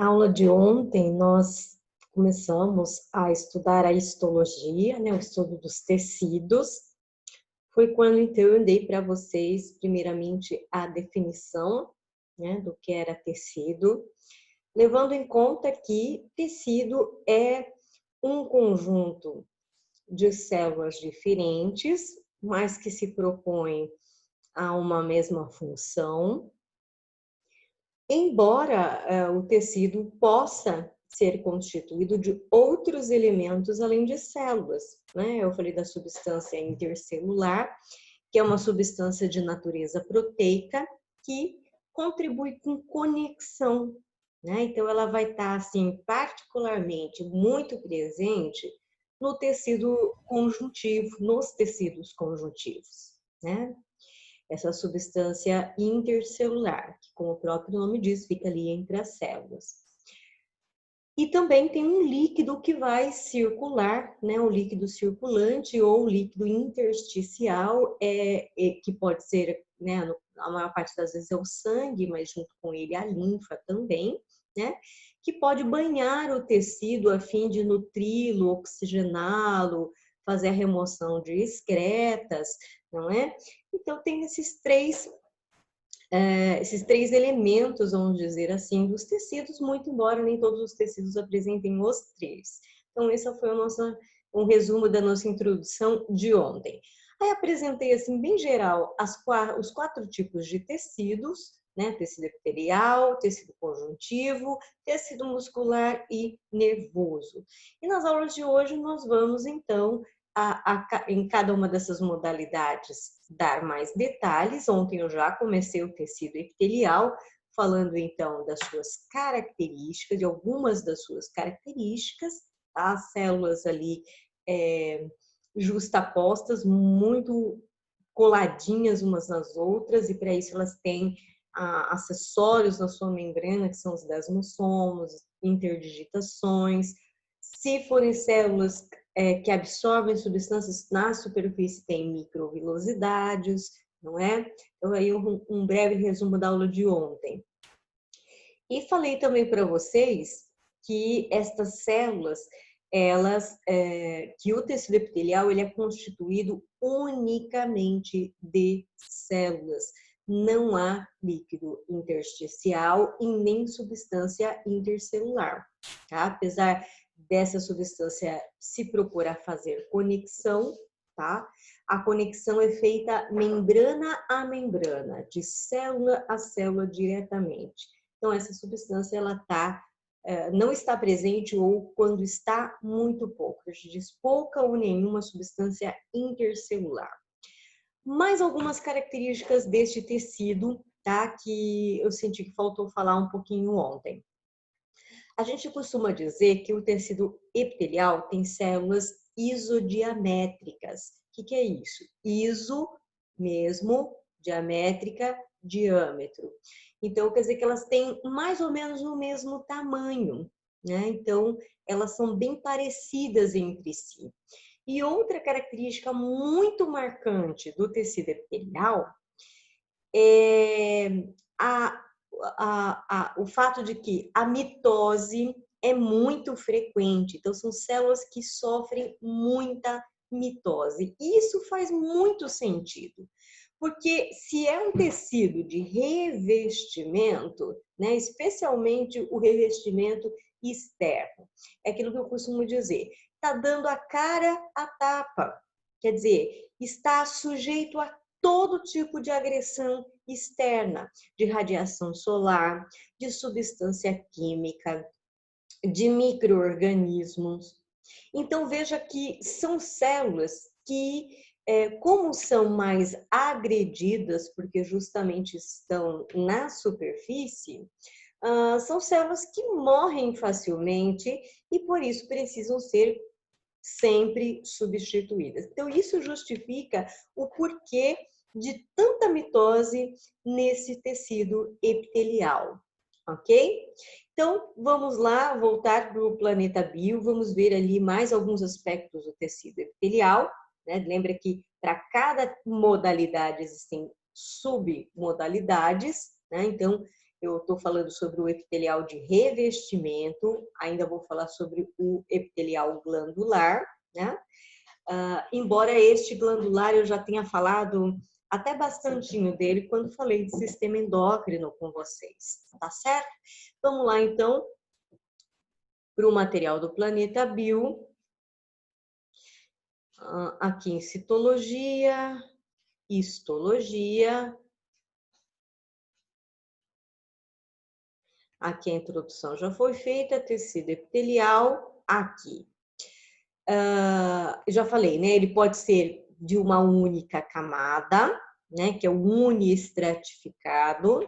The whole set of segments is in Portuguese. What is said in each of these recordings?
Na aula de ontem, nós começamos a estudar a histologia, né, o estudo dos tecidos. Foi quando, então, eu dei para vocês, primeiramente, a definição, né, do que era tecido, levando em conta que tecido é um conjunto de células diferentes, mas que se propõem a uma mesma função, embora o tecido possa ser constituído de outros elementos além de células, né? Eu falei da substância intercelular, que é uma substância de natureza proteica que contribui com conexão, né? Então ela vai estar assim particularmente muito presente no tecido conjuntivo, nos tecidos conjuntivos, né? Essa substância intercelular, que como o próprio nome diz, fica ali entre as células. E também tem um líquido que vai circular, né, o líquido circulante ou o líquido intersticial, que pode ser, né, a maior parte das vezes é o sangue, mas junto com ele a linfa também, né, que pode banhar o tecido a fim de nutri-lo, oxigená-lo, fazer a remoção de excretas, não é? Então tem esses três elementos, vamos dizer assim, dos tecidos, muito embora nem todos os tecidos apresentem os três. Então, esse foi um resumo da nossa introdução de ontem. Aí apresentei, assim, bem geral, os quatro tipos de tecidos, né? Tecido epitelial, tecido conjuntivo, tecido muscular e nervoso. E nas aulas de hoje nós vamos, então, em cada uma dessas modalidades dar mais detalhes. Ontem eu já comecei o tecido epitelial, falando então das suas características, de algumas das suas características, tá? As células ali justapostas, muito coladinhas umas nas outras, e para isso elas têm acessórios na sua membrana, que são os desmossomos, interdigitações. Se forem células que absorvem substâncias na superfície, tem microvilosidades, não é? Então, aí um breve resumo da aula de ontem. E falei também para vocês que estas células, que o tecido epitelial ele é constituído unicamente de células. Não há líquido intersticial e nem substância intercelular, tá? Apesar dessa substância se propor a fazer conexão, tá? A conexão é feita membrana a membrana, de célula a célula diretamente. Então, essa substância não está presente ou quando está muito pouco. A gente diz pouca ou nenhuma substância intercelular. Mais algumas características deste tecido, tá? Que eu senti que faltou falar um pouquinho ontem. A gente costuma dizer que o tecido epitelial tem células isodiamétricas. O que é isso? Iso, mesmo, diamétrica, diâmetro. Então, quer dizer que elas têm mais ou menos o mesmo tamanho, né? Então, elas são bem parecidas entre si. E outra característica muito marcante do tecido epitelial é o fato de que a mitose é muito frequente. Então, são células que sofrem muita mitose. Isso faz muito sentido, porque se é um tecido de revestimento, né, especialmente o revestimento externo, é aquilo que eu costumo dizer, está dando a cara à tapa, quer dizer, está sujeito a todo tipo de agressão externa, de radiação solar, de substância química, de micro-organismos. Então, veja que são células que, como são mais agredidas, porque justamente estão na superfície, são células que morrem facilmente e, por isso, precisam ser sempre substituídas. Então, isso justifica o porquê de tanta mitose nesse tecido epitelial, ok? Então, vamos lá, voltar para o planeta bio, vamos ver ali mais alguns aspectos do tecido epitelial, né? Lembra que para cada modalidade existem submodalidades, né? Então, eu estou falando sobre o epitelial de revestimento, ainda vou falar sobre o epitelial glandular, né? Embora este glandular eu já tenha falado até bastantinho dele quando falei de sistema endócrino com vocês, tá certo? Vamos lá, então, para o material do Planeta Bio. Aqui em citologia, histologia. Aqui a introdução já foi feita, tecido epitelial, aqui. Já falei, né? Ele pode ser de uma única camada, né? Que é o uniestratificado.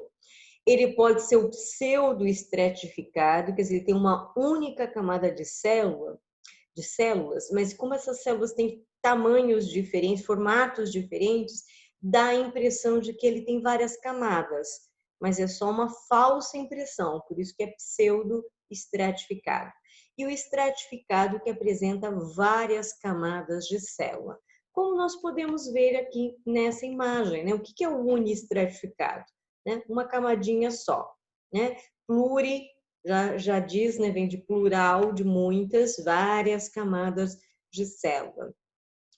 Ele pode ser o pseudoestratificado, quer dizer, tem uma única camada de células, mas como essas células têm tamanhos diferentes, formatos diferentes, dá a impressão de que ele tem várias camadas, mas é só uma falsa impressão, por isso que é pseudoestratificado. E o estratificado que apresenta várias camadas de célula, como nós podemos ver aqui nessa imagem, né? O que é o uniestratificado? Né? Uma camadinha só, né? Pluri, já diz, né? Vem de plural, de muitas, várias camadas de célula.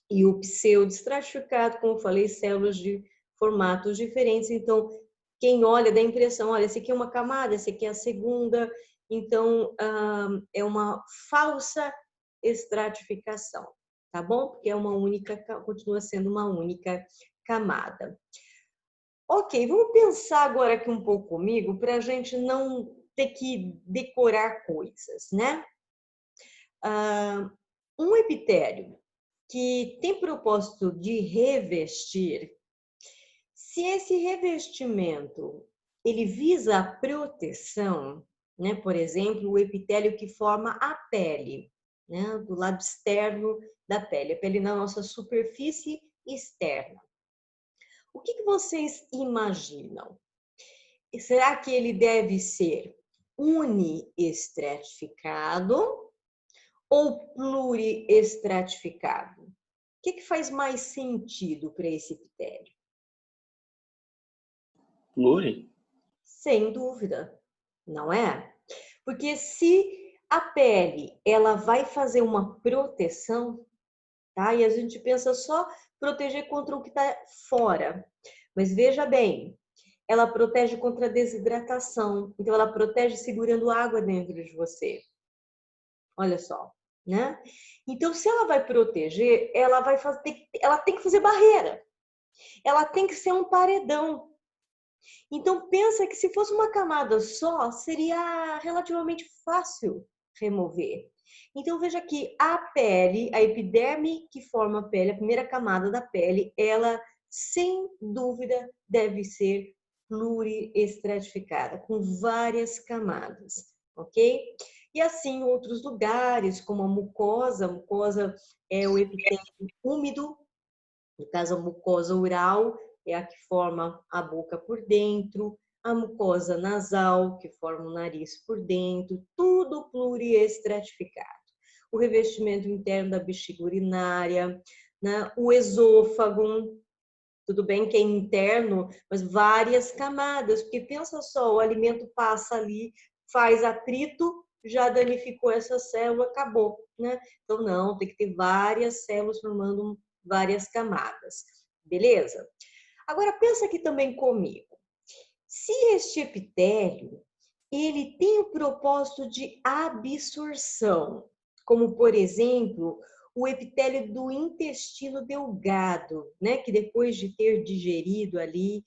E o pseudoestratificado, como eu falei, células de formatos diferentes. Então, quem olha dá a impressão, olha, esse aqui é uma camada, esse aqui é a segunda. Então, é uma falsa estratificação, tá bom? Porque é uma única, continua sendo uma única camada. Ok, vamos pensar agora aqui um pouco comigo para a gente não ter que decorar coisas, né? Um epitélio que tem propósito de revestir, se esse revestimento ele visa a proteção, né? Por exemplo, o epitélio que forma a pele, né? Do lado externo da pele, a pele na nossa superfície externa. O que vocês imaginam? Será que ele deve ser uniestratificado ou pluriestratificado? O que faz mais sentido para esse epitélio? Pluri? Sem dúvida, não é? Porque se a pele ela vai fazer uma proteção, tá? E a gente pensa só proteger contra o que está fora. Mas veja bem, ela protege contra a desidratação. Então, ela protege segurando água dentro de você. Olha só, né? Então, se ela vai proteger, ela tem que fazer barreira. Ela tem que ser um paredão. Então, pensa que se fosse uma camada só, seria relativamente fácil remover. Então, veja que a pele, a epiderme que forma a pele, a primeira camada da pele, ela, sem dúvida, deve ser pluriestratificada, com várias camadas, ok? E assim, outros lugares, como a mucosa é o epitélio úmido, no caso, a mucosa oral é a que forma a boca por dentro, a mucosa nasal, que forma o nariz por dentro, tudo pluriestratificado. O revestimento interno da bexiga urinária, né? O esôfago, tudo bem que é interno, mas várias camadas, porque pensa só, o alimento passa ali, faz atrito, já danificou essa célula, acabou, né? Então, não, tem que ter várias células formando várias camadas, beleza? Agora, pensa aqui também comigo. Se este epitélio, ele tem o propósito de absorção, como, por exemplo, o epitélio do intestino delgado, né? Que depois de ter digerido ali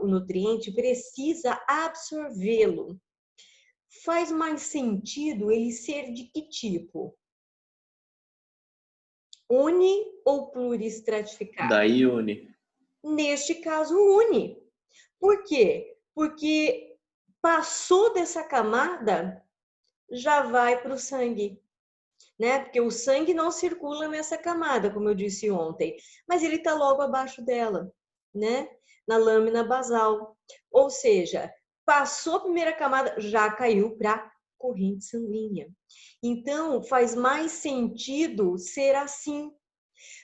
o nutriente, precisa absorvê-lo. Faz mais sentido ele ser de que tipo? Uni ou pluriestratificado? Daí une. Neste caso, une. Por quê? Porque passou dessa camada, já vai para o sangue, né? Porque o sangue não circula nessa camada, como eu disse ontem, mas ele está logo abaixo dela, né? Na lâmina basal. Ou seja, passou a primeira camada, já caiu para corrente sanguínea. Então, faz mais sentido ser assim.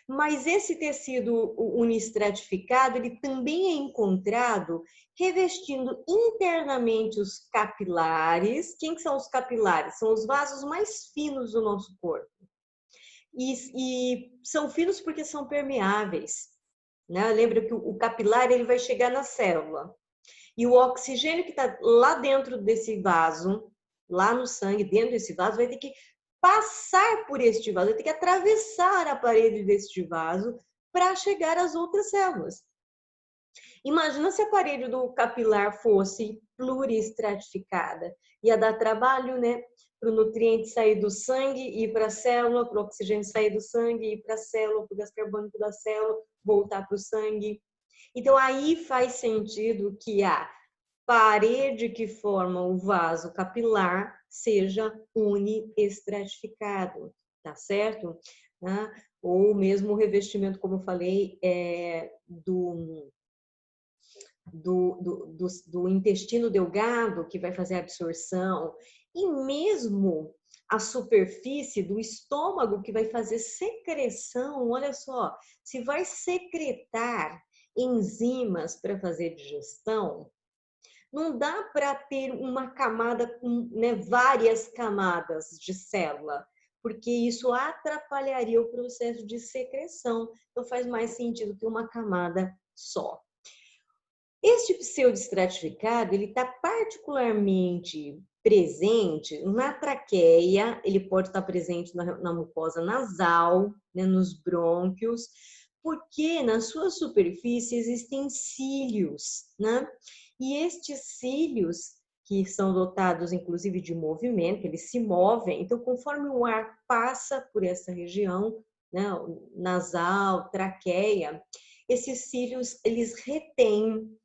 Mas esse tecido uniestratificado, ele também é encontrado revestindo internamente os capilares. Quem que são os capilares? São os vasos mais finos do nosso corpo. E são finos porque são permeáveis, né? Lembra que o capilar ele vai chegar na célula. E o oxigênio que está lá dentro desse vaso, lá no sangue, dentro desse vaso, vai ter que passar por este vaso, vai ter que atravessar a parede deste vaso para chegar às outras células. Imagina se a parede do capilar fosse pluriestratificada. Ia dar trabalho, né? Para o nutriente sair do sangue e ir para a célula, para o oxigênio sair do sangue e ir para a célula, para o gás carbônico da célula, voltar para o sangue. Então, aí faz sentido que a parede que forma o vaso capilar seja uniestratificado, tá certo? Ou mesmo o revestimento, como eu falei, do intestino delgado, que vai fazer a absorção, e mesmo a superfície do estômago, que vai fazer secreção. Olha só, se vai secretar enzimas para fazer digestão, não dá para ter uma camada, né, várias camadas de célula, porque isso atrapalharia o processo de secreção. Então faz mais sentido ter uma camada só. Este pseudoestratificado, ele está particularmente presente na traqueia, ele pode estar presente na mucosa nasal, né, nos brônquios, porque na sua superfície existem cílios, né? E estes cílios, que são dotados inclusive de movimento, eles se movem, então conforme o ar passa por essa região, né, nasal, traqueia, esses cílios, eles retêm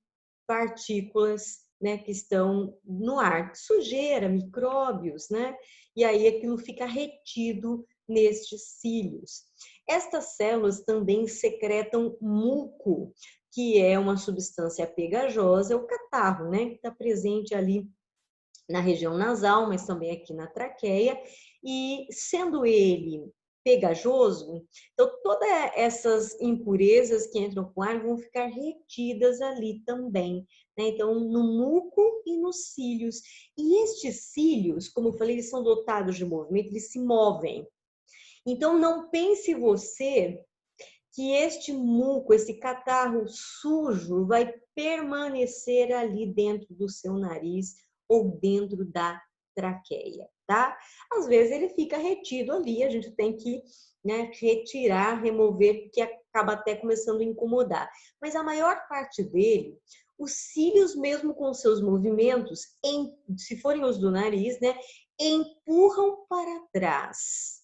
partículas, né, que estão no ar, sujeira, micróbios, né? E aí aquilo fica retido nestes cílios. Estas células também secretam muco, que é uma substância pegajosa, é o catarro, né, que está presente ali na região nasal, mas também aqui na traqueia, e sendo ele pegajoso, então todas essas impurezas que entram com o ar vão ficar retidas ali também, né? Então no muco e nos cílios. E estes cílios, como eu falei, eles são dotados de movimento, eles se movem. Então não pense você que este muco, esse catarro sujo vai permanecer ali dentro do seu nariz ou dentro da traqueia, tá? Às vezes ele fica retido ali, a gente tem que, né, retirar, remover, porque acaba até começando a incomodar. Mas a maior parte dele, os cílios mesmo com seus movimentos, se forem os do nariz, né, empurram para trás.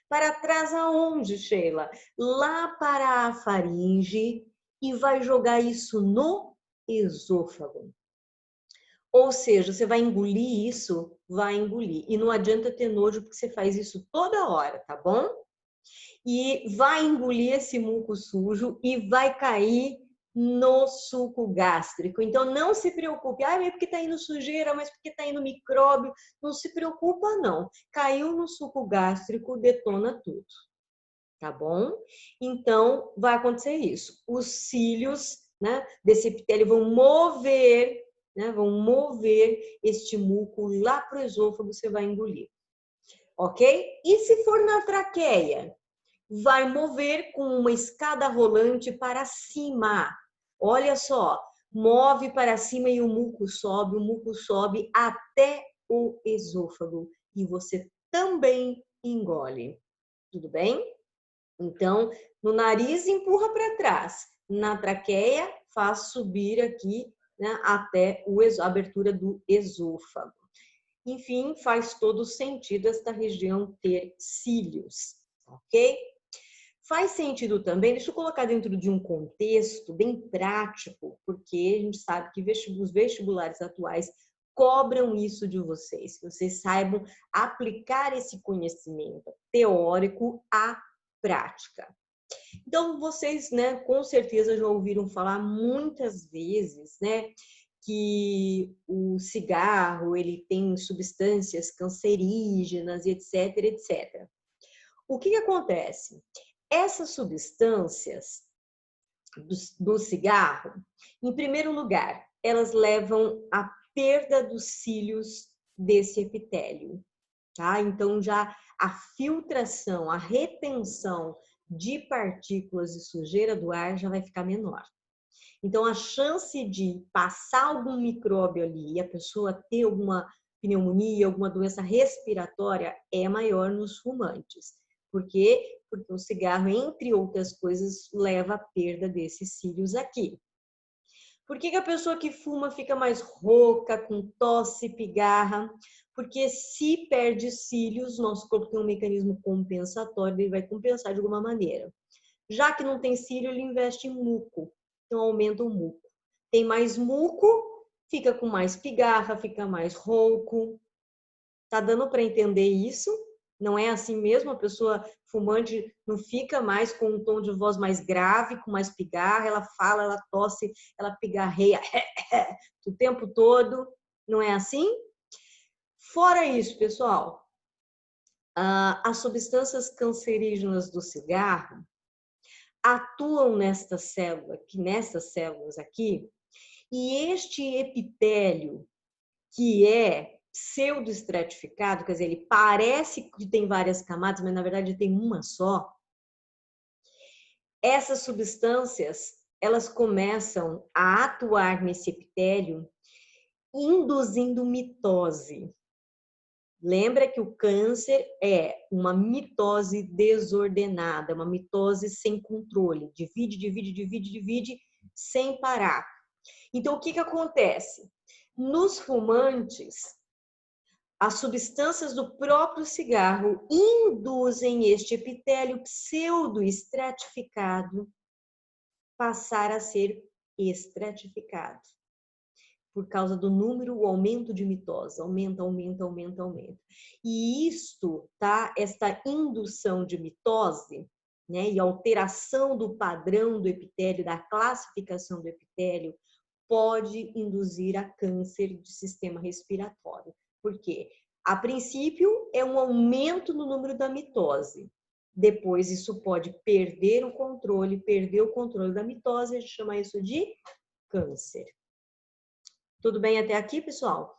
Para trás aonde, Sheila? Lá para a faringe e vai jogar isso no esôfago. Ou seja, você vai engolir isso, vai engolir. E não adianta ter nojo porque você faz isso toda hora, tá bom? E vai engolir esse muco sujo e vai cair no suco gástrico. Então não se preocupe, ah, mas porque tá indo sujeira, mas porque tá indo micróbio, não se preocupa não. Caiu no suco gástrico, detona tudo. Tá bom? Então vai acontecer isso. Os cílios, né, desse epitélio vão mover, né, vão mover este muco lá pro esôfago, você vai engolir. OK? E se for na traqueia, vai mover com uma escada rolante para cima. Olha só, move para cima e o muco sobe até o esôfago e você também engole. Tudo bem? Então, no nariz empurra para trás, na traqueia faz subir aqui, né, até a abertura do esôfago. Enfim, faz todo sentido esta região ter cílios, ok? Faz sentido também, deixa eu colocar dentro de um contexto bem prático, porque a gente sabe que os vestibulares atuais cobram isso de vocês, que vocês saibam aplicar esse conhecimento teórico à prática. Então, vocês, né, com certeza já ouviram falar muitas vezes, né, que o cigarro, ele tem substâncias cancerígenas, etc, etc. O que acontece? Essas substâncias do cigarro, em primeiro lugar, elas levam à perda dos cílios desse epitélio, tá? Então, já a filtração, a retenção de partículas de sujeira do ar já vai ficar menor. Então, a chance de passar algum micróbio ali e a pessoa ter alguma pneumonia, alguma doença respiratória é maior nos fumantes. Por quê? Porque o cigarro, entre outras coisas, leva à perda desses cílios aqui. Por que a pessoa que fuma fica mais rouca, com tosse, pigarra? Porque se perde cílios, nosso corpo tem um mecanismo compensatório, ele vai compensar de alguma maneira. Já que não tem cílio, ele investe em muco. Então, aumenta o muco. Tem mais muco, fica com mais pigarra, fica mais rouco. Tá dando para entender isso? Não é assim mesmo? A pessoa fumante não fica mais com um tom de voz mais grave, com mais pigarra, ela fala, ela tosse, ela pigarreia o tempo todo. Não é assim? Fora isso, pessoal, as substâncias cancerígenas do cigarro atuam nessas células aqui, e este epitélio, que é pseudoestratificado, quer dizer, ele parece que tem várias camadas, mas na verdade tem uma só. Essas substâncias, elas começam a atuar nesse epitélio, induzindo mitose. Lembra que o câncer é uma mitose desordenada, uma mitose sem controle. Divide, divide, divide, divide, sem parar. Então, o que acontece? Nos fumantes, as substâncias do próprio cigarro induzem este epitélio pseudoestratificado passar a ser estratificado. Por causa do número, o aumento de mitose, aumenta, aumenta, aumenta, aumenta. E isto, tá? Esta indução de mitose, né? E alteração do padrão do epitélio, da classificação do epitélio, pode induzir a câncer de sistema respiratório. Por quê? A princípio, é um aumento no número da mitose. Depois, isso pode perder o controle da mitose, a gente chama isso de câncer. Tudo bem até aqui, pessoal?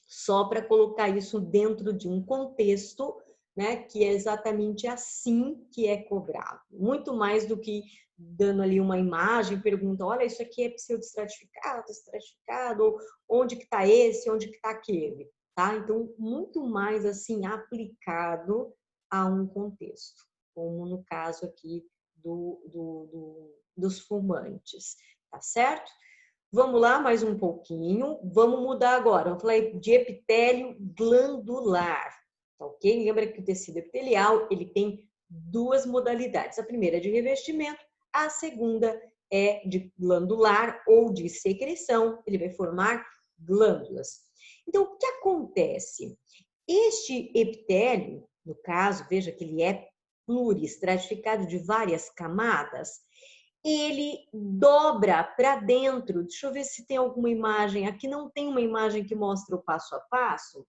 Só para colocar isso dentro de um contexto, né, que é exatamente assim que é cobrado. Muito mais do que dando ali uma imagem, pergunta, olha, isso aqui é pseudoestratificado, estratificado, ou onde que está esse, onde que está aquele, tá? Então, muito mais assim aplicado a um contexto, como no caso aqui dos fumantes, tá certo? Vamos lá, mais um pouquinho. Vamos mudar agora. Eu falei de epitélio glandular, tá ok? Lembra que o tecido epitelial, ele tem duas modalidades. A primeira é de revestimento, a segunda é de glandular ou de secreção. Ele vai formar glândulas. Então, o que acontece? Este epitélio, no caso, veja que ele é pluriestratificado de várias camadas, ele dobra para dentro. Deixa eu ver se tem alguma imagem. Aqui não tem uma imagem que mostra o passo a passo,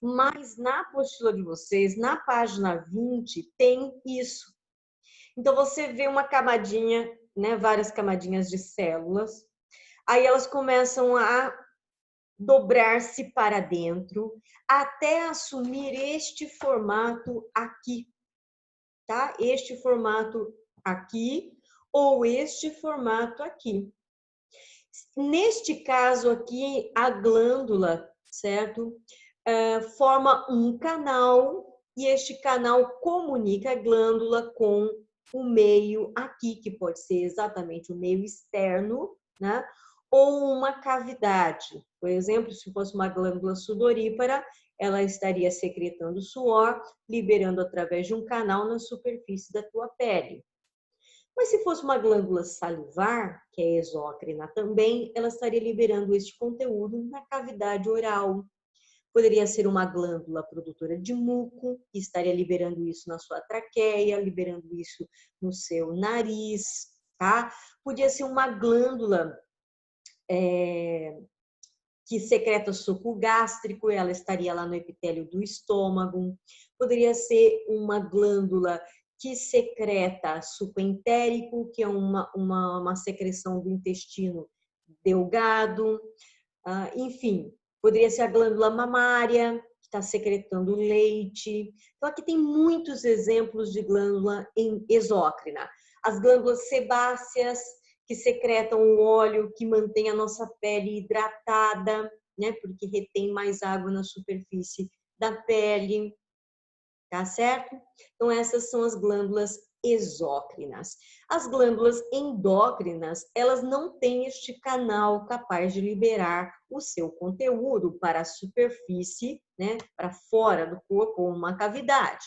mas na apostila de vocês, na página 20, tem isso. Então, você vê uma camadinha, né, várias camadinhas de células, aí elas começam a dobrar-se para dentro, até assumir este formato aqui, tá? Este formato aqui, ou este formato aqui. Neste caso aqui, a glândula, certo? Forma um canal e este canal comunica a glândula com o meio aqui, que pode ser exatamente o meio externo, né? Ou uma cavidade. Por exemplo, se fosse uma glândula sudorípara, ela estaria secretando suor, liberando através de um canal na superfície da tua pele. Mas se fosse uma glândula salivar, que é exócrina também, ela estaria liberando este conteúdo na cavidade oral. Poderia ser uma glândula produtora de muco, que estaria liberando isso na sua traqueia, liberando isso no seu nariz, tá? Podia ser uma glândula que secreta suco gástrico, ela estaria lá no epitélio do estômago. Poderia ser uma glândula que secreta suco entérico, que é uma secreção do intestino delgado. Enfim, poderia ser a glândula mamária, que está secretando leite. Então, aqui tem muitos exemplos de glândula exócrina. As glândulas sebáceas, que secretam o óleo que mantém a nossa pele hidratada, né? Porque retém mais água na superfície da pele, tá certo? Então, essas são as glândulas exócrinas. As glândulas endócrinas, elas não têm este canal capaz de liberar o seu conteúdo para a superfície, né? Para fora do corpo ou uma cavidade.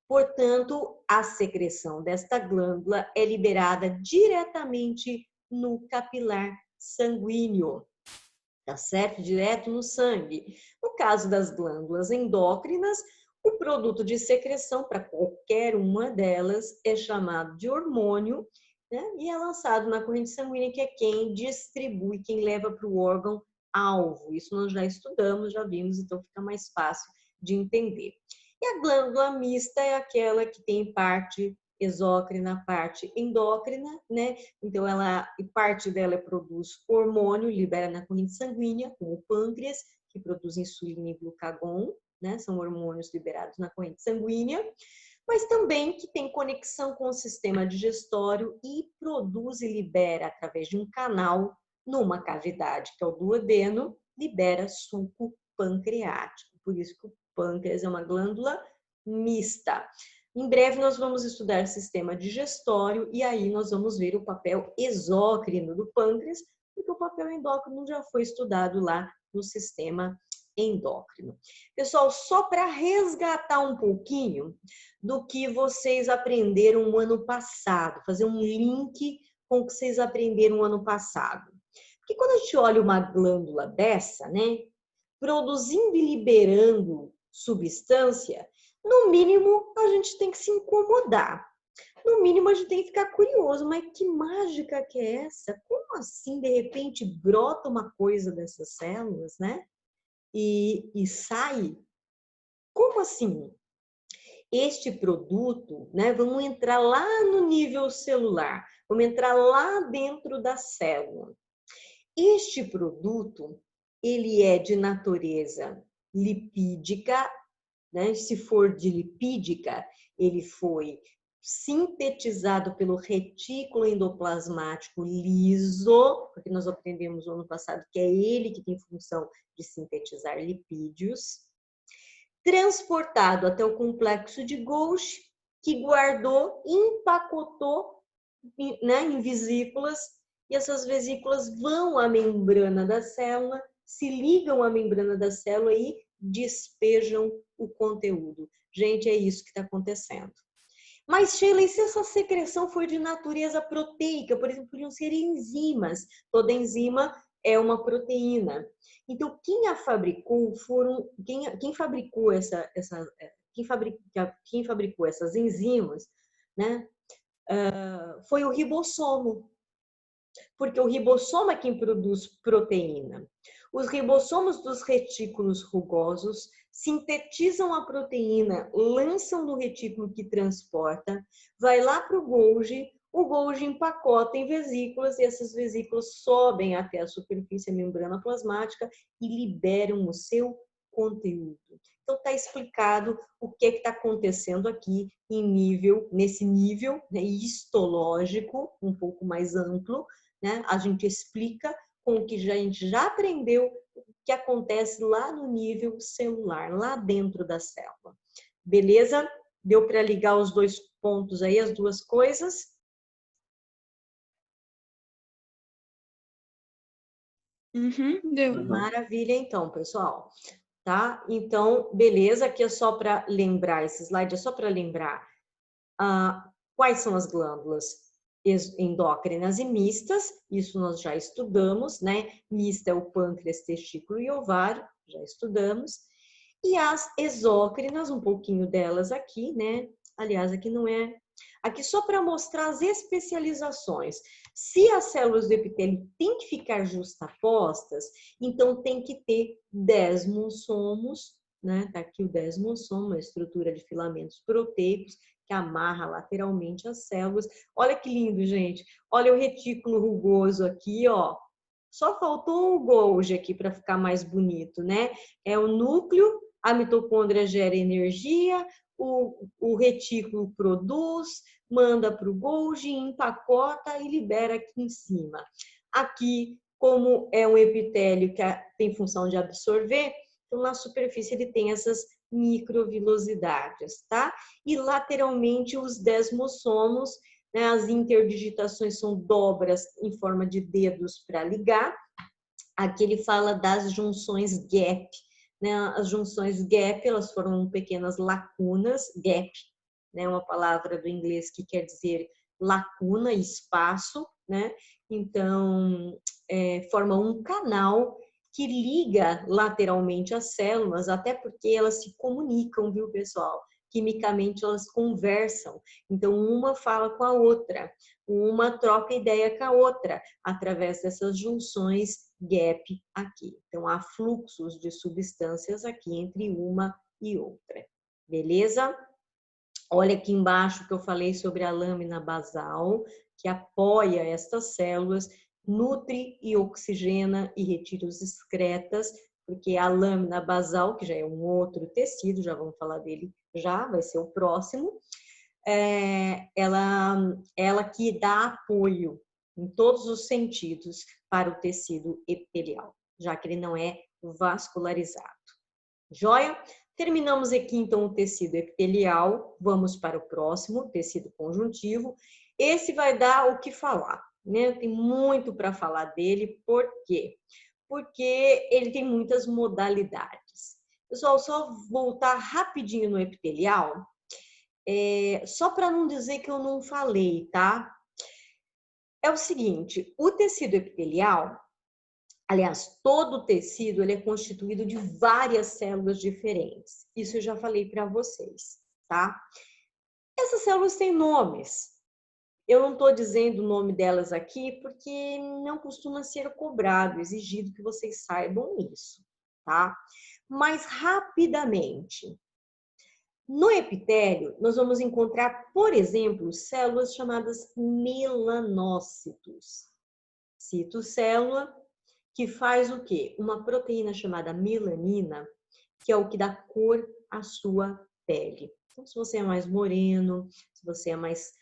Portanto, a secreção desta glândula é liberada diretamente no capilar sanguíneo, tá certo? Direto no sangue. No caso das glândulas endócrinas, o produto de secreção para qualquer uma delas é chamado de hormônio, né? E é lançado na corrente sanguínea, que é quem distribui, quem leva para o órgão alvo. Isso nós já estudamos, já vimos, então fica mais fácil de entender. E a glândula mista é aquela que tem parte exócrina, parte endócrina, né? Então, parte dela produz hormônio, libera na corrente sanguínea, como o pâncreas, que produz insulina e glucagon, né? São hormônios liberados na corrente sanguínea, mas também que tem conexão com o sistema digestório e produz e libera através de um canal numa cavidade, que é o duodeno, libera suco pancreático. Por isso que o pâncreas é uma glândula mista. Em breve nós vamos estudar sistema digestório e aí nós vamos ver o papel exócrino do pâncreas, porque o papel endócrino já foi estudado lá no sistema endócrino. Pessoal, só para resgatar um pouquinho do que vocês aprenderam no ano passado, fazer um link com o que vocês aprenderam no ano passado. Porque quando a gente olha uma glândula dessa, né, produzindo e liberando substância, no mínimo a gente tem que se incomodar. No mínimo a gente tem que ficar curioso, mas que mágica que é essa? Como assim de repente brota uma coisa dessas células, né? E sai? Como assim? Este produto, né? Vamos entrar lá no nível celular, vamos entrar lá dentro da célula. Este produto, ele é de natureza lipídica, né? Se for de lipídica, ele foi sintetizado pelo retículo endoplasmático liso, porque nós aprendemos no ano passado que é ele que tem função de sintetizar lipídios, transportado até o complexo de Golgi, que guardou, empacotou, né, em vesículas, e essas vesículas vão à membrana da célula, se ligam à membrana da célula e despejam o conteúdo. Gente, é isso que está acontecendo. Mas, Sheila, e se essa secreção for de natureza proteica? Por exemplo, podiam ser enzimas. Toda enzima é uma proteína. Então, quem a fabricou quem fabricou quem fabricou essas enzimas, né? Foi o ribossomo, porque o ribossomo é quem produz proteína. Os ribossomos dos retículos rugosos sintetizam a proteína, lançam no retículo que transporta, vai lá para o Golgi empacota em vesículas e essas vesículas sobem até a superfície, a membrana plasmática e liberam o seu conteúdo. Então está explicado o que está acontecendo aqui nesse nível, né, histológico, um pouco mais amplo, né? A gente explica com o que a gente já aprendeu o que acontece lá no nível celular, lá dentro da célula. Beleza? Deu para ligar os dois pontos aí, as duas coisas? Deu. Maravilha, então, pessoal. Tá? Então, beleza, aqui é só para lembrar, esse slide é só para lembrar quais são as glândulas endócrinas e mistas, isso nós já estudamos, né? Mista é o pâncreas, testículo e ovário, já estudamos. E as exócrinas, um pouquinho delas aqui, né? Aliás, aqui não é. Aqui só para mostrar as especializações. Se as células do epitélio têm que ficar justapostas, então tem que ter desmossomos, né? Tá aqui o desmossomo, a estrutura de filamentos proteicos, que amarra lateralmente as células. Olha que lindo, gente. Olha o retículo rugoso aqui, ó. Só faltou o Golgi aqui para ficar mais bonito, né? É o núcleo, a mitocôndria gera energia, o retículo produz, manda para o Golgi, empacota e libera aqui em cima. Aqui, como é um epitélio que tem função de absorver, então na superfície ele tem essas microvilosidades, tá? E lateralmente os desmossomos, né, as interdigitações são dobras em forma de dedos para ligar. Aqui ele fala das junções gap, né? As junções gap, elas formam pequenas lacunas, gap, né? Uma palavra do inglês que quer dizer lacuna, espaço, né? Então, forma um canal que liga lateralmente as células, até porque elas se comunicam, viu, pessoal? Quimicamente elas conversam, então uma fala com a outra, uma troca ideia com a outra, através dessas junções gap aqui. Então, há fluxos de substâncias aqui entre uma e outra, beleza? Olha aqui embaixo que eu falei sobre a lâmina basal, que apoia estas células, nutre e oxigena e retira os excretas, porque a lâmina basal, que já é um outro tecido, já vamos falar dele já, vai ser o próximo, ela que dá apoio em todos os sentidos para o tecido epitelial, já que ele não é vascularizado. Joia? Terminamos aqui então o tecido epitelial, vamos para o próximo, tecido conjuntivo. Esse vai dar o que falar, né? Tem muito para falar dele, por quê? Porque ele tem muitas modalidades. Pessoal, só voltar rapidinho no epitelial, só para não dizer que eu não falei, tá? É o seguinte, o tecido epitelial, aliás, todo o tecido ele é constituído de várias células diferentes. Isso eu já falei para vocês, tá? Essas células têm nomes. Eu não estou dizendo o nome delas aqui porque não costuma ser cobrado, exigido que vocês saibam isso, tá? Mas rapidamente, no epitélio, nós vamos encontrar, por exemplo, células chamadas melanócitos. Citocélula que faz o quê? Uma proteína chamada melanina, que é o que dá cor à sua pele. Então, se você é mais moreno, se você é mais...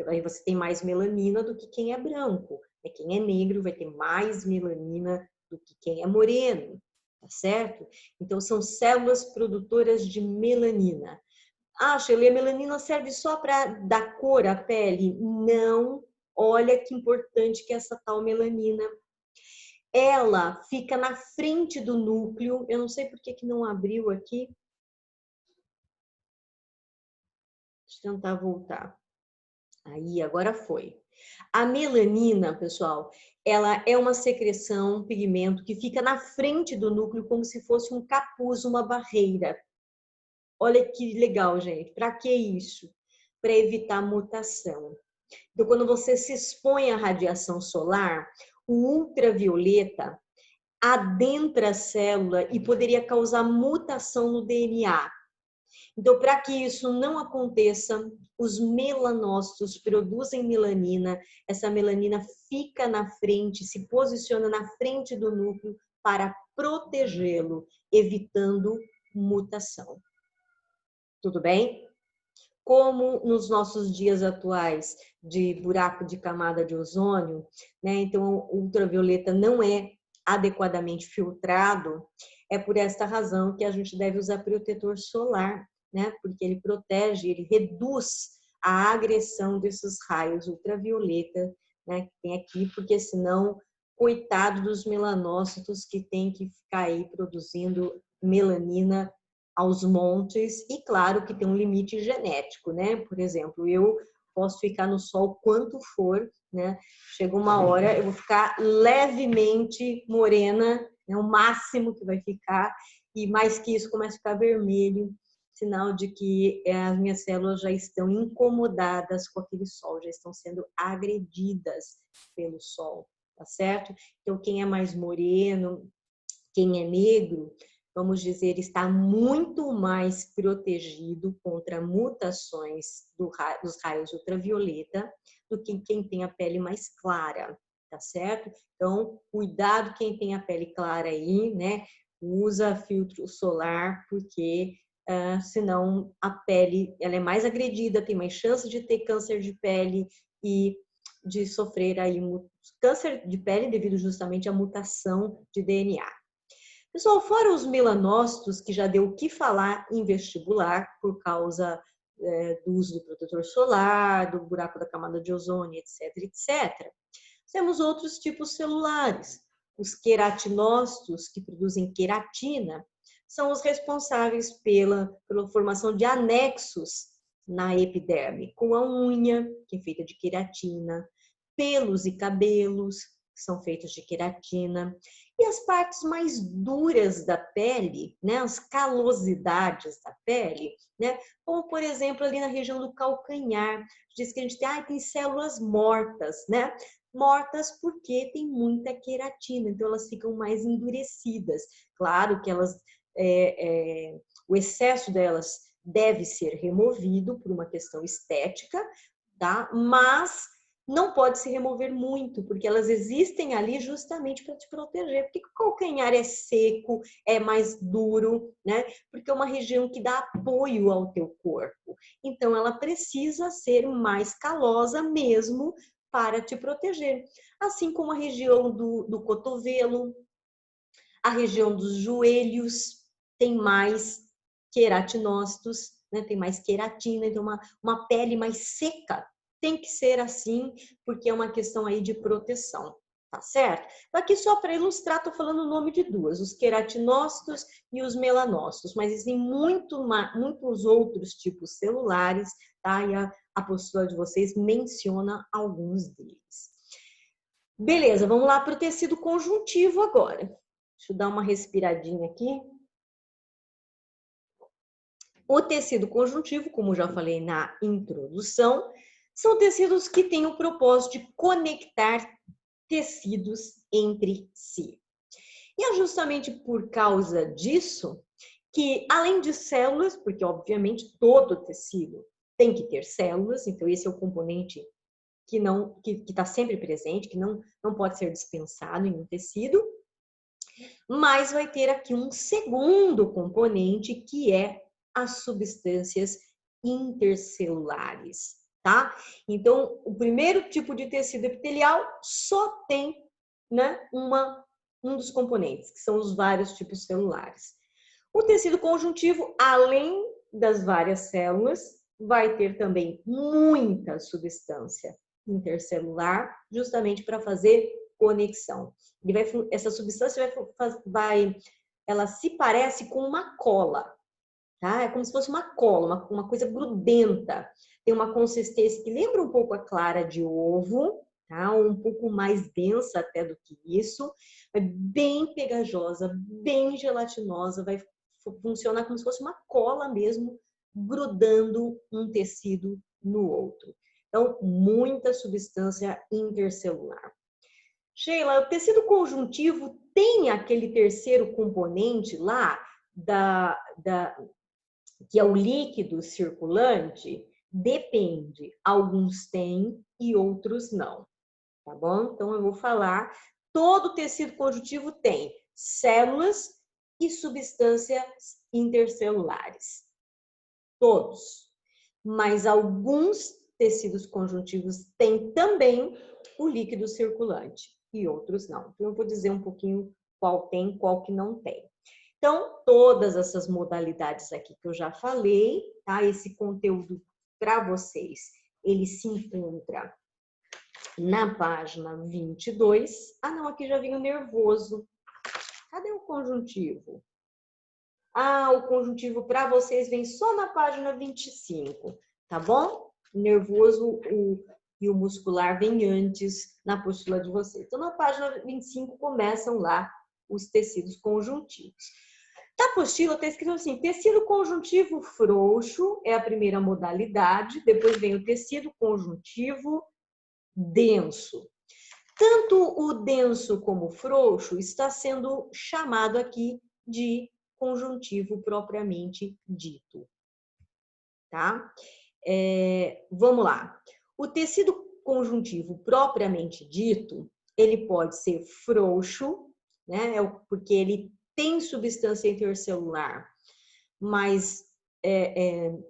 Aí você tem mais melanina do que quem é branco. Quem é negro vai ter mais melanina do que quem é moreno, tá certo? Então, são células produtoras de melanina. Ah, Shirley, a melanina serve só para dar cor à pele? Não. Olha que importante que é essa tal melanina. Ela fica na frente do núcleo. Eu não sei por que não abriu aqui. Deixa eu tentar voltar. Aí, agora foi. A melanina, pessoal, ela é uma secreção, um pigmento que fica na frente do núcleo como se fosse um capuz, uma barreira. Olha que legal, gente. Para que isso? Para evitar mutação. Então, quando você se expõe à radiação solar, o ultravioleta adentra a célula e poderia causar mutação no DNA. Então, para que isso não aconteça, os melanócitos produzem melanina, essa melanina fica na frente, se posiciona na frente do núcleo para protegê-lo, evitando mutação. Tudo bem? Como nos nossos dias atuais de buraco de camada de ozônio, né? Então o ultravioleta não é adequadamente filtrado, é por esta razão que a gente deve usar protetor solar, né? Porque ele protege, ele reduz a agressão desses raios ultravioleta, né? Que tem aqui, porque senão, coitado dos melanócitos que tem que ficar aí produzindo melanina aos montes, e claro que tem um limite genético, né? Por exemplo, eu posso ficar no sol quanto for, né? Chega uma hora, eu vou ficar levemente morena, é o máximo que vai ficar, e mais que isso, começa a ficar vermelho, sinal de que as minhas células já estão incomodadas com aquele sol, já estão sendo agredidas pelo sol, tá certo? Então, quem é mais moreno, quem é negro, vamos dizer, está muito mais protegido contra mutações dos raios ultravioleta do que quem tem a pele mais clara, tá certo? Então, cuidado quem tem a pele clara aí, né? Usa filtro solar, porque senão a pele ela é mais agredida, tem mais chance de ter câncer de pele e de sofrer aí câncer de pele devido justamente à mutação de DNA. Pessoal, fora os melanócitos, que já deu o que falar em vestibular por causa do uso do protetor solar, do buraco da camada de ozônio, etc, etc. Temos outros tipos celulares. Os queratinócitos, que produzem queratina, são os responsáveis pela formação de anexos na epiderme, com a unha, que é feita de queratina, pelos e cabelos, que são feitos de queratina, e as partes mais duras da pele, né, as calosidades da pele, né, como por exemplo ali na região do calcanhar, diz que a gente tem células mortas, né, mortas porque tem muita queratina, então elas ficam mais endurecidas. Claro que elas, o excesso delas deve ser removido por uma questão estética, tá? Mas não pode se remover muito, porque elas existem ali justamente para te proteger. Por que o calcanhar é seco, é mais duro, né? Porque é uma região que dá apoio ao teu corpo. Então, ela precisa ser mais calosa mesmo para te proteger. Assim como a região do cotovelo, a região dos joelhos tem mais queratinócitos, né? Tem mais queratina, então uma pele mais seca tem que ser assim, porque é uma questão aí de proteção, tá certo? Então, aqui só para ilustrar, tô falando o nome de duas, os queratinócitos e os melanócitos, mas existem muitos outros tipos celulares, tá? E a apostila de vocês menciona alguns deles. Beleza, vamos lá para o tecido conjuntivo agora. Deixa eu dar uma respiradinha aqui. O tecido conjuntivo, como já falei na introdução, são tecidos que têm o propósito de conectar tecidos entre si. E é justamente por causa disso que, além de células, porque obviamente todo tecido tem que ter células, então esse é o componente que está sempre presente, que não pode ser dispensado em um tecido, mas vai ter aqui um segundo componente que é as substâncias intercelulares, tá? Então, o primeiro tipo de tecido epitelial só tem, né, um dos componentes, que são os vários tipos celulares. O tecido conjuntivo, além das várias células, vai ter também muita substância intercelular, justamente para fazer conexão. Essa substância ela se parece com uma cola, tá? É como se fosse uma cola, uma coisa grudenta. Tem uma consistência que lembra um pouco a clara de ovo, tá? Um pouco mais densa até do que isso, é bem pegajosa, bem gelatinosa, vai funcionar como se fosse uma cola mesmo, grudando um tecido no outro. Então, muita substância intercelular. Sheila, o tecido conjuntivo tem aquele terceiro componente lá, que é o líquido circulante? Depende. Alguns têm e outros não. Tá bom? Então, eu vou falar. Todo tecido conjuntivo tem células e substâncias intercelulares. Todos. Mas alguns tecidos conjuntivos têm também o líquido circulante e outros não. Então, eu vou dizer um pouquinho qual tem, qual que não tem. Então, todas essas modalidades aqui que eu já falei, tá? Esse conteúdo para vocês, ele se encontra na página 22. Ah, não, aqui já vem o nervoso. Cadê o conjuntivo? Ah, o conjuntivo para vocês vem só na página 25, tá bom? O nervoso e o muscular vem antes na apostila de vocês. Então, na página 25 começam lá os tecidos conjuntivos. Na apostila está escrito assim, tecido conjuntivo frouxo é a primeira modalidade, depois vem o tecido conjuntivo denso. Tanto o denso como o frouxo está sendo chamado aqui de conjuntivo propriamente dito, tá? Vamos lá. O tecido conjuntivo propriamente dito, ele pode ser frouxo, né? Porque ele tem substância intercelular, mas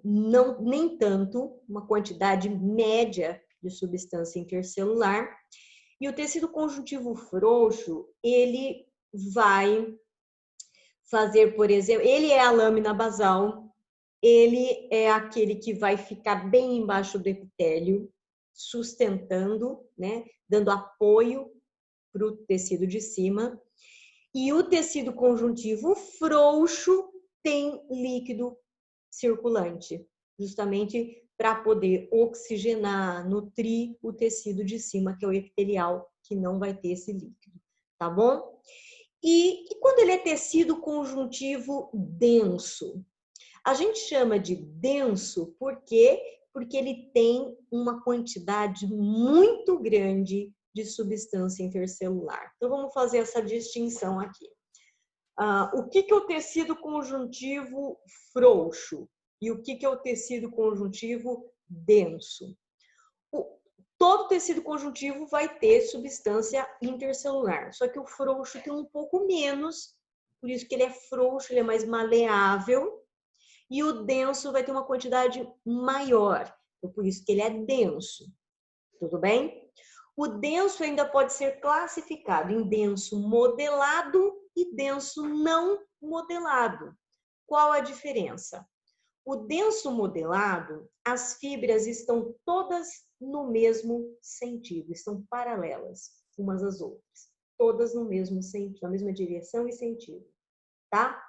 não nem tanto, uma quantidade média de substância intercelular. E o tecido conjuntivo frouxo, ele vai fazer, por exemplo, ele é a lâmina basal, ele é aquele que vai ficar bem embaixo do epitélio, sustentando, né, dando apoio para o tecido de cima. E o tecido conjuntivo frouxo tem líquido circulante, justamente para poder oxigenar, nutrir o tecido de cima, que é o epitelial, que não vai ter esse líquido, tá bom? E quando ele é tecido conjuntivo denso? A gente chama de denso porque ele tem uma quantidade muito grande de substância intercelular. Então, vamos fazer essa distinção aqui. O que é o tecido conjuntivo frouxo e o que é o tecido conjuntivo denso? Todo tecido conjuntivo vai ter substância intercelular, só que o frouxo tem um pouco menos, por isso que ele é frouxo, ele é mais maleável, e o denso vai ter uma quantidade maior, por isso que ele é denso. Tudo bem? O denso ainda pode ser classificado em denso modelado e denso não modelado. Qual a diferença? O denso modelado, as fibras estão todas no mesmo sentido, estão paralelas umas às outras, todas no mesmo sentido, na mesma direção e sentido, tá?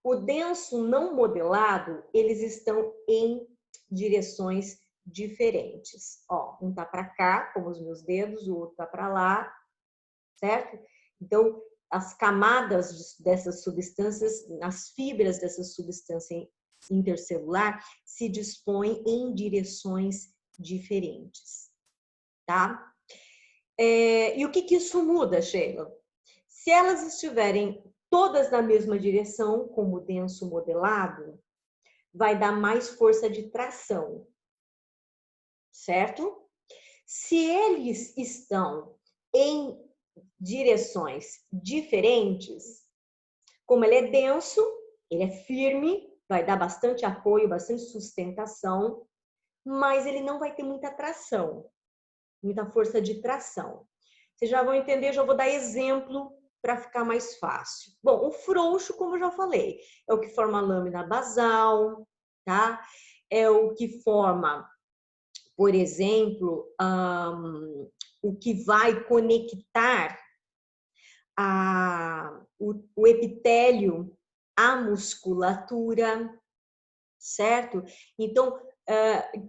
O denso não modelado, eles estão em direções diferentes. Ó, um tá para cá, como os meus dedos, o outro tá para lá, certo? Então, as camadas dessas substâncias, as fibras dessa substância intercelular se dispõem em direções diferentes, tá? E o que isso muda, Sheila? Se elas estiverem todas na mesma direção, como denso modelado, vai dar mais força de tração, certo? Se eles estão em direções diferentes, como ele é denso, ele é firme, vai dar bastante apoio, bastante sustentação, mas ele não vai ter muita tração, muita força de tração. Vocês já vão entender, já vou dar exemplo para ficar mais fácil. Bom, o frouxo, como eu já falei, é o que forma a lâmina basal, tá? É o que forma, por exemplo, o que vai conectar o epitélio à musculatura, certo? Então,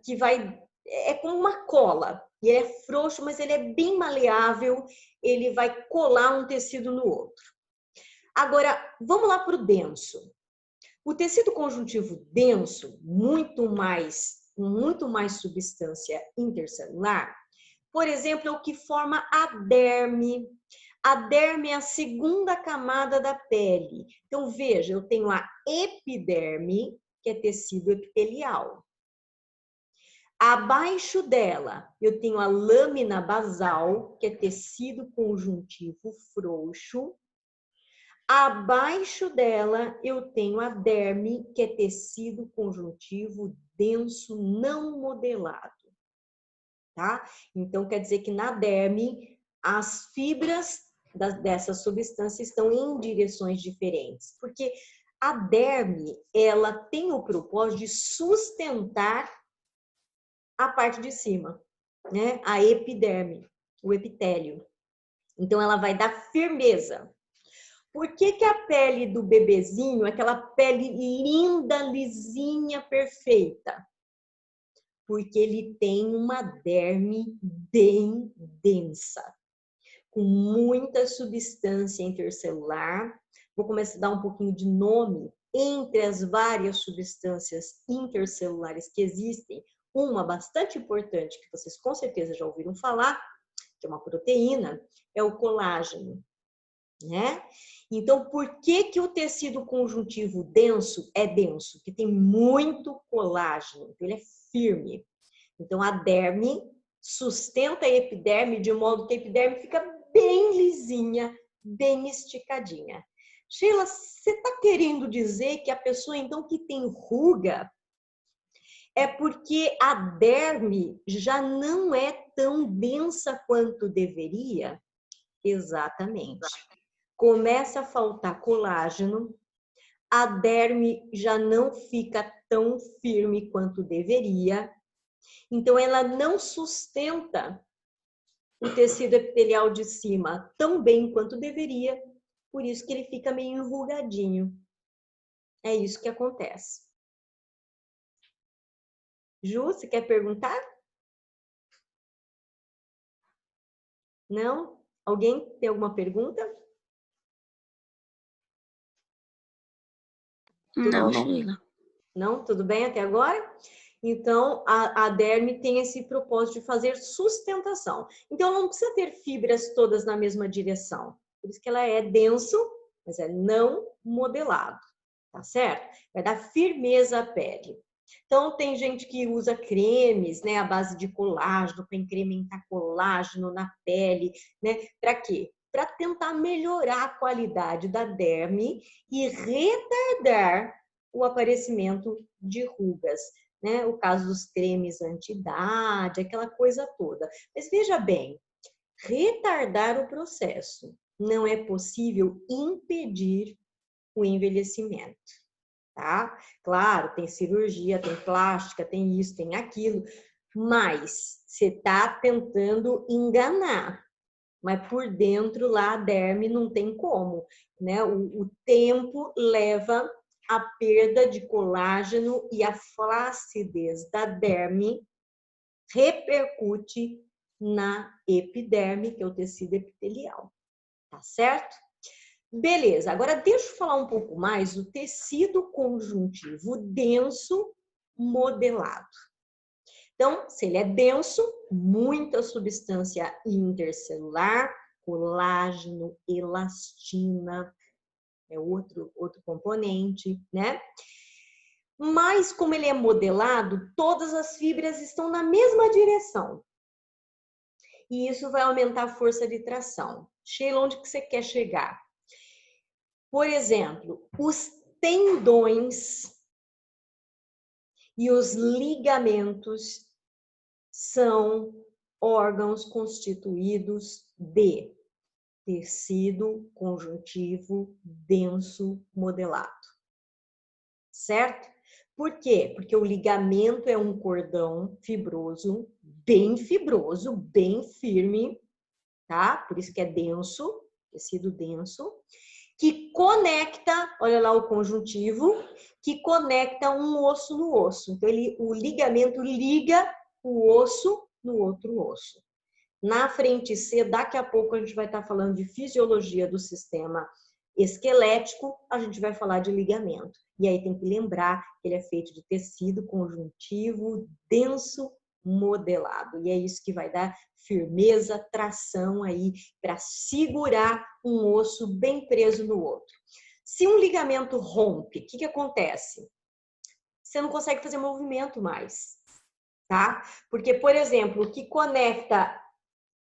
que vai, é como uma cola, e ele é frouxo, mas ele é bem maleável, ele vai colar um tecido no outro. Agora, vamos lá para o denso. O tecido conjuntivo denso, muito mais substância intercelular, por exemplo, é o que forma a derme. A derme é a segunda camada da pele. Então, veja, eu tenho a epiderme, que é tecido epitelial. Abaixo dela, eu tenho a lâmina basal, que é tecido conjuntivo frouxo. Abaixo dela, eu tenho a derme, que é tecido conjuntivo denso não modelado. Tá? Então, quer dizer que na derme, as fibras dessa substância estão em direções diferentes. Porque a derme, ela tem o propósito de sustentar a parte de cima, né? A epiderme, o epitélio. Então, ela vai dar firmeza. Por que a pele do bebezinho, aquela pele linda, lisinha, perfeita? Porque ele tem uma derme bem densa, com muita substância intercelular. Vou começar a dar um pouquinho de nome entre as várias substâncias intercelulares que existem. Uma bastante importante, que vocês com certeza já ouviram falar, que é uma proteína, é o colágeno. né? Então, por que que o tecido conjuntivo denso é denso? Porque tem muito colágeno, então ele é firme. Então, a derme sustenta a epiderme de modo que a epiderme fica bem lisinha, bem esticadinha. Sheila, você está querendo dizer que a pessoa, então, que tem ruga, é porque a derme já não é tão densa quanto deveria? Exatamente. Começa a faltar colágeno, a derme já não fica tão firme quanto deveria, então ela não sustenta o tecido epitelial de cima tão bem quanto deveria, por isso que ele fica meio enrugadinho. É isso que acontece. Ju, você quer perguntar? Não? Alguém tem alguma pergunta? Não, Sheila. Não? Tudo bem até agora? Então, a derme tem esse propósito de fazer sustentação. Então, ela não precisa ter fibras todas na mesma direção. Por isso que ela é denso, mas é não modelado, tá certo? Vai dar firmeza à pele. Então, tem gente que usa cremes, né, à base de colágeno, para incrementar colágeno na pele, né? Para quê? Para tentar melhorar a qualidade da derme e retardar o aparecimento de rugas, né? O caso dos cremes anti-idade, aquela coisa toda. Mas veja bem, retardar o processo não é possível impedir o envelhecimento, tá? Claro, tem cirurgia, tem plástica, tem isso, tem aquilo, mas você está tentando enganar. Mas por dentro lá a derme não tem como, né? O tempo leva a perda de colágeno e a flacidez da derme repercute na epiderme, que é o tecido epitelial, tá certo? Beleza, agora deixa eu falar um pouco mais do tecido conjuntivo denso modelado. Então, se ele é denso, muita substância intercelular, colágeno, elastina, é outro componente, né? Mas como ele é modelado, todas as fibras estão na mesma direção. E isso vai aumentar a força de tração. Sheila, onde que você quer chegar? Por exemplo, os tendões e os ligamentos são órgãos constituídos de tecido conjuntivo denso modelado. Certo? Por quê? Porque o ligamento é um cordão fibroso, bem firme, tá? Por isso que é denso, tecido denso, que conecta, olha lá o conjuntivo, que conecta um osso no osso. Então, o ligamento liga o osso no outro osso. Na frente C, daqui a pouco a gente vai estar falando de fisiologia do sistema esquelético, a gente vai falar de ligamento. E aí tem que lembrar que ele é feito de tecido conjuntivo denso modelado. E é isso que vai dar firmeza, tração aí para segurar um osso bem preso no outro. Se um ligamento rompe, o que acontece? Você não consegue fazer movimento mais, tá? Porque, por exemplo, o que conecta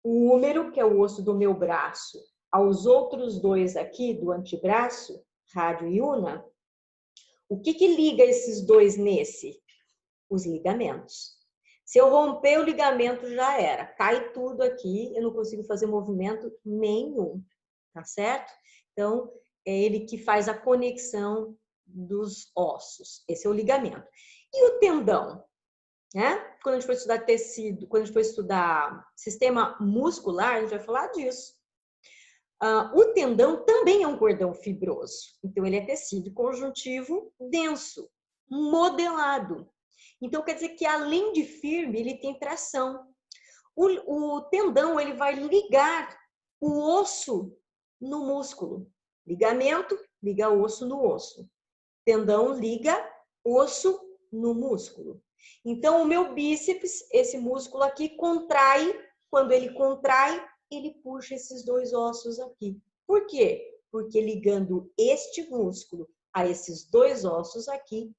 o húmero, que é o osso do meu braço, aos outros dois aqui do antebraço, rádio e una, o que liga esses dois nesse? Os ligamentos. Se eu romper o ligamento, já era. Cai tudo aqui, eu não consigo fazer movimento nenhum, tá certo? Então, é ele que faz a conexão dos ossos. Esse é o ligamento. E o tendão? Né? Quando a gente for estudar tecido, quando a gente for estudar sistema muscular, a gente vai falar disso. O tendão também é um cordão fibroso. Então, ele é tecido conjuntivo denso, modelado. Então, quer dizer que além de firme, ele tem tração. O tendão, ele vai ligar o osso no músculo. Ligamento, liga osso no osso. Tendão liga osso no músculo. Então, o meu bíceps, esse músculo aqui, contrai. Quando ele contrai, ele puxa esses dois ossos aqui. Por quê? Porque ligando este músculo a esses dois ossos aqui,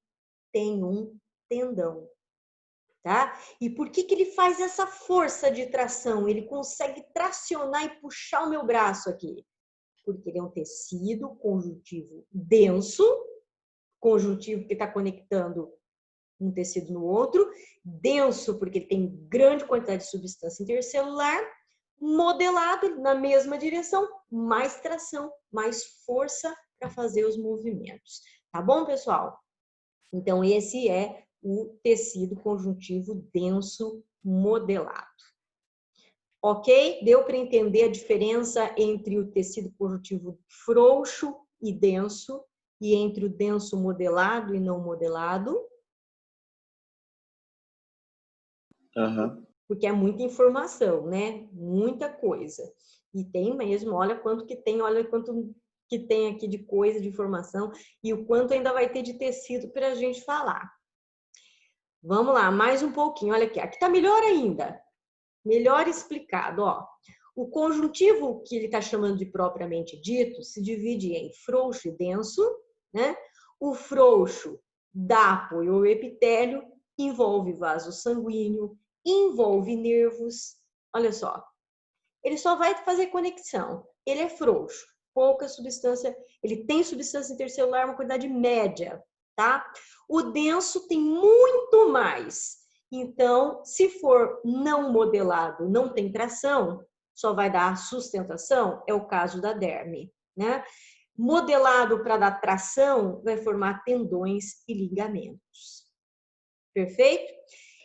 tem um tendão, tá? E por que que ele faz essa força de tração? Ele consegue tracionar e puxar o meu braço aqui. Porque ele é um tecido conjuntivo denso, conjuntivo que está conectando um tecido no outro, denso porque ele tem grande quantidade de substância intercelular, modelado na mesma direção, mais tração, mais força para fazer os movimentos. Tá bom, pessoal? Então, esse é o tecido conjuntivo denso modelado. Ok? Deu para entender a diferença entre o tecido conjuntivo frouxo e denso e entre o denso modelado e não modelado? Uhum. Porque é muita informação, né? Muita coisa. E tem mesmo, olha quanto que tem, olha quanto que tem aqui de coisa, de informação, e o quanto ainda vai ter de tecido para a gente falar. Vamos lá, mais um pouquinho, olha aqui. Aqui tá melhor ainda. Melhor explicado, ó. O conjuntivo que ele está chamando de propriamente dito se divide em frouxo e denso, né? O frouxo dá apoio ao epitélio, envolve vaso sanguíneo, envolve nervos. Olha só, ele só vai fazer conexão. Ele é frouxo, pouca substância, ele tem substância intercelular, uma quantidade média, tá? O denso tem muito mais. Então, se for não modelado, não tem tração, só vai dar sustentação, é o caso da derme, né? Modelado para dar tração, vai formar tendões e ligamentos. Perfeito?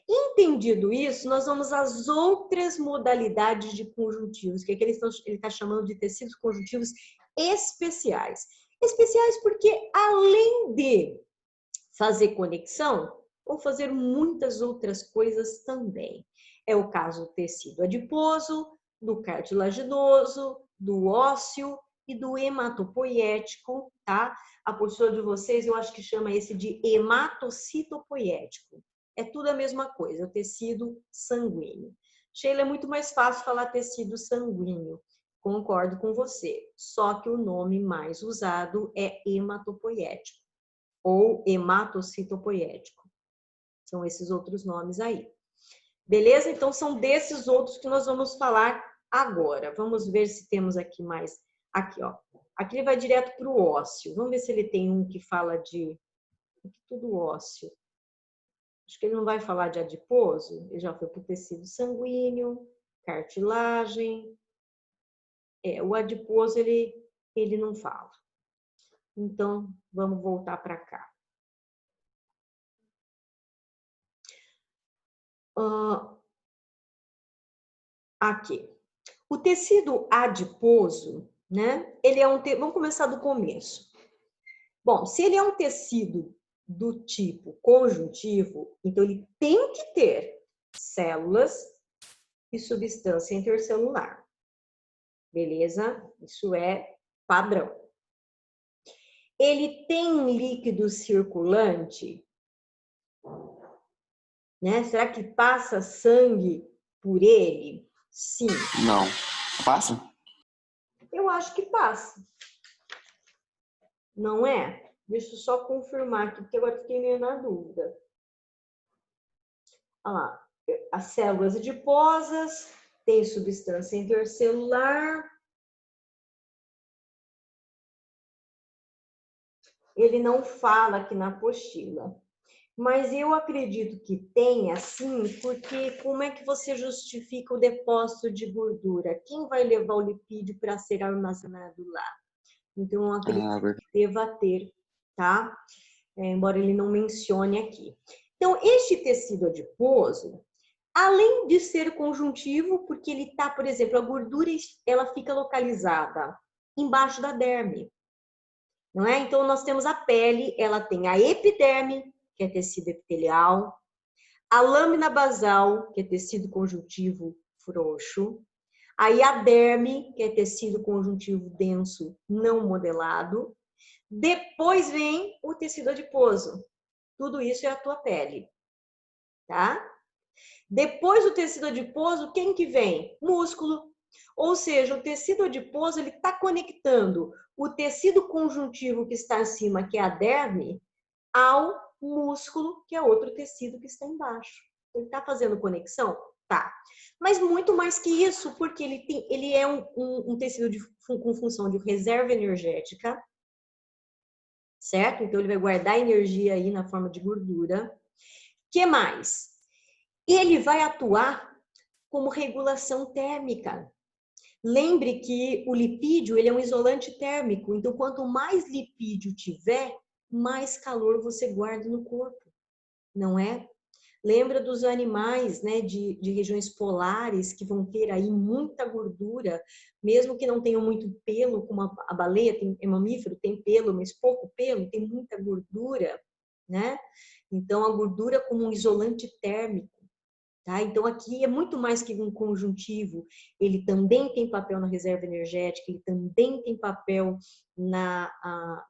Entendido isso, nós vamos às outras modalidades de conjuntivos, que é que ele está chamando de tecidos conjuntivos especiais. Especiais porque, além de fazer conexão, vão fazer muitas outras coisas também. É o caso do tecido adiposo, do cartilaginoso, do ósseo e do hematopoiético, tá? A postura de vocês, eu acho que chama esse de hematocitopoiético. É tudo a mesma coisa, o tecido sanguíneo. Sheila, é muito mais fácil falar tecido sanguíneo. Concordo com você. Só que o nome mais usado é hematopoiético ou hematocitopoiético. São esses outros nomes aí. Beleza? Então, são desses outros que nós vamos falar agora. Vamos ver se temos aqui mais. Aqui, ó. Aqui ele vai direto para o ósseo. Vamos ver se ele tem um que fala de... Aqui tudo ósseo. Acho que ele não vai falar de adiposo. Ele já foi para o tecido sanguíneo, cartilagem. O adiposo, ele não fala. Então, vamos voltar para cá. Aqui. O tecido adiposo, né? Ele é vamos começar do começo. Bom, se ele é um tecido do tipo conjuntivo, então ele tem que ter células e substância intercelular. Beleza? Isso é padrão. Ele tem líquido circulante, né? Será que passa sangue por ele? Sim. Não. Passa? Eu acho que passa. Não é? Deixa eu só confirmar aqui, porque agora fiquei meio na dúvida. Olha lá. As células adiposas têm substância intercelular. Ele não fala aqui na apostila. Mas eu acredito que tenha, sim, porque como é que você justifica o depósito de gordura? Quem vai levar o lipídio para ser armazenado lá? Então, eu acredito que deva ter, tá? Embora ele não mencione aqui. Então, este tecido adiposo, além de ser conjuntivo, porque ele tá, por exemplo, a gordura, ela fica localizada embaixo da derme, não é? Então, nós temos a pele, ela tem a epiderme, que é tecido epitelial, a lâmina basal, que é tecido conjuntivo frouxo, aí a derme, que é tecido conjuntivo denso não modelado, depois vem o tecido adiposo. Tudo isso é a tua pele, tá? Depois do tecido adiposo, quem que vem? Músculo, Ou seja, o tecido adiposo ele está conectando o tecido conjuntivo que está acima, que é a derme, ao músculo, que é outro tecido que está embaixo. Ele está fazendo conexão? Tá. Mas muito mais que isso, porque ele é um tecido com função de reserva energética, certo? Então, ele vai guardar energia aí na forma de gordura. Que mais? Ele vai atuar como regulação térmica. Lembre que o lipídio ele é um isolante térmico, então quanto mais lipídio tiver, mais calor você guarda no corpo, não é? Lembra dos animais, né, de regiões polares que vão ter aí muita gordura, mesmo que não tenham muito pelo, como a baleia é mamífero, tem pelo, mas pouco pelo, tem muita gordura, né? Então a gordura como um isolante térmico. Tá? Então, aqui é muito mais que um conjuntivo, ele também tem papel na reserva energética, ele também tem papel na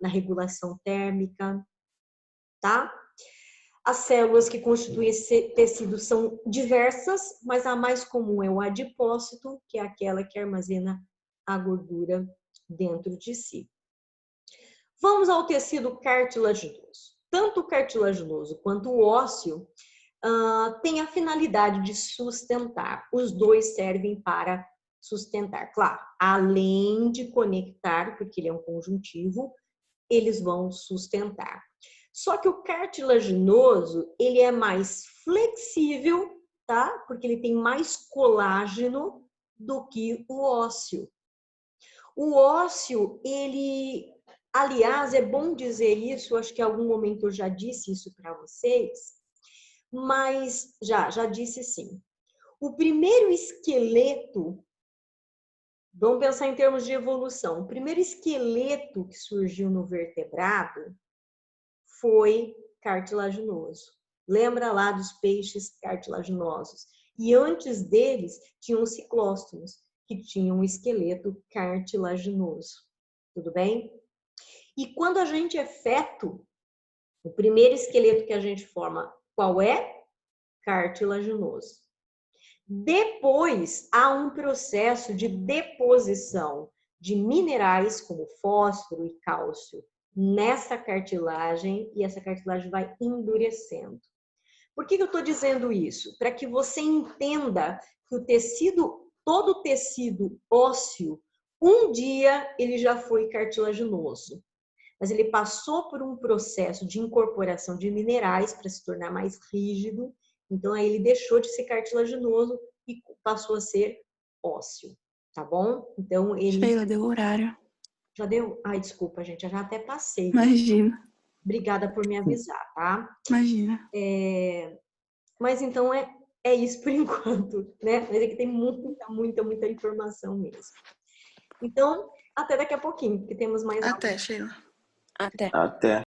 regulação térmica, tá? As células que constituem esse tecido são diversas, mas a mais comum é o adipócito, que é aquela que armazena a gordura dentro de si. Vamos ao tecido cartilaginoso. Tanto o cartilaginoso quanto o ósseo tem a finalidade de sustentar. Os dois servem para sustentar. Claro, além de conectar, porque ele é um conjuntivo, eles vão sustentar. Só que o cartilaginoso, ele é mais flexível, tá? Porque ele tem mais colágeno do que o ósseo. O ósseo, ele, aliás, é bom dizer isso, acho que em algum momento eu já disse isso para vocês, mas já disse sim. O primeiro esqueleto, vamos pensar em termos de evolução, o primeiro esqueleto que surgiu no vertebrado foi cartilaginoso. Lembra lá dos peixes cartilaginosos? E antes deles tinham os ciclóstomos, que tinham um esqueleto cartilaginoso. Tudo bem? E quando a gente é feto, o primeiro esqueleto que a gente forma, qual é? Cartilaginoso. Depois, há um processo de deposição de minerais como fósforo e cálcio nessa cartilagem e essa cartilagem vai endurecendo. Por que eu estou dizendo isso? Para que você entenda que o tecido, todo o tecido ósseo, um dia ele já foi cartilaginoso, mas ele passou por um processo de incorporação de minerais para se tornar mais rígido. Então, aí ele deixou de ser cartilaginoso e passou a ser ósseo, tá bom? Então, ele... Sheila, deu horário. Já deu? Ai, desculpa, gente, eu já até passei. Imagina. Obrigada por me avisar, tá? Imagina. Mas então, é isso por enquanto, né? Mas é que tem muita informação mesmo. Então, até daqui a pouquinho, porque temos mais... Até, Sheila. Até.